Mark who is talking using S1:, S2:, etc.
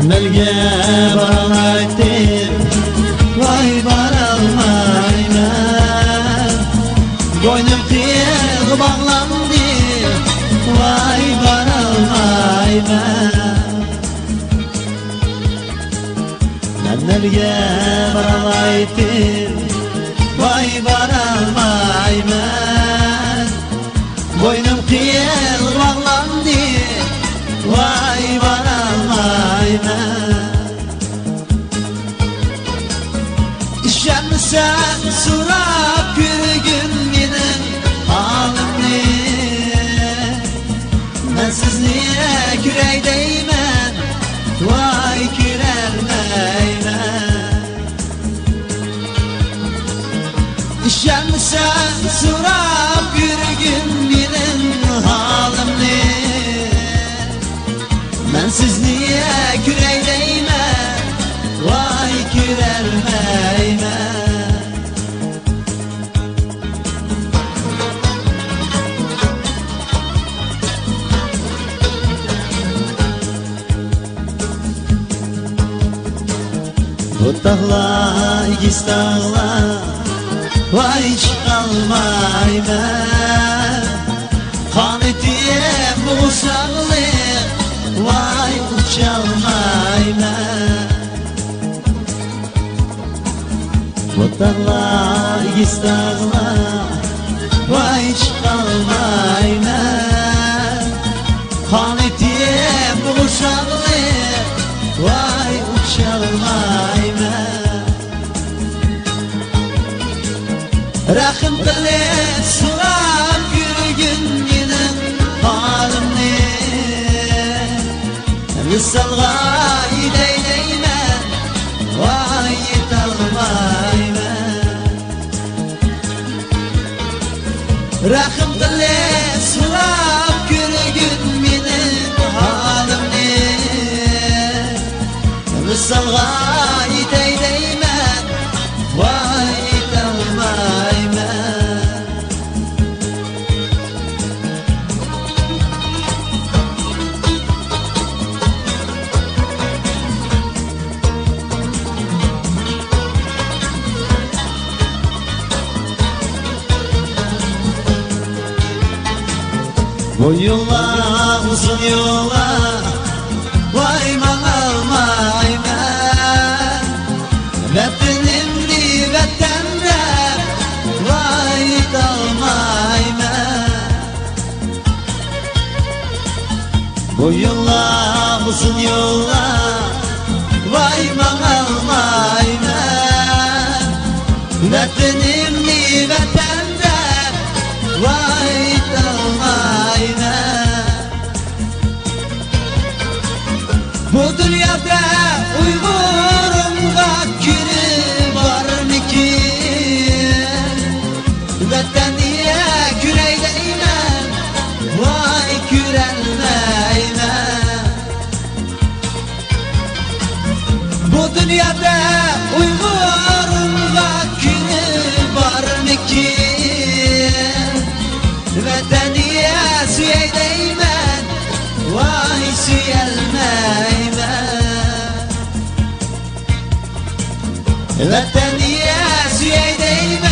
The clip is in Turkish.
S1: Belge baraytım, vay baralmayman. Boynum kıyık bağlandı, vay baralmayman. Belge baraytım, vay baralmayman. Boynum kıyık bağlandı, vay baralmayman. Sen surap bir gün gidin halimni. Ben siz niye küreydeymen, vay kürelmeymen. Sen surap bir gün gidin halimni. Ben siz niye küreydeymen, vay kürelmeymen. Bu dağlar, ikiz dağlar, vay çıkalmayman. Kan etiyem bu sağlık, vay uçalmayman. Bu dağlar, ikiz dağlar, vay çıkalmayman. Kan etiyem bu sağlık, vay uçalmayman. Rahim kılıç sular bir gün gidin halimni. Misalga ideyleymen, vay yetalmayman. Rahim kılıç sular bir gün gidin halimni. Misalga ideyleymen, vay bu yollar uzun yollar, vay mağalmayman. Vatanimni vatanda, vay dalmayman. Bu yollar uzun yollar, vay mağalmayman. Vatanimni vatanda, vay dalmayman. Bu dünyada Uygur'umga kiri var mı ki? Vataniye küreydeymen, vay kürelmeymen. Bu dünyada Uygur'umga kiri var mı ki? Vataniye süyeydeymen, vay süyelmeymen. Vataniye süyeydeymen.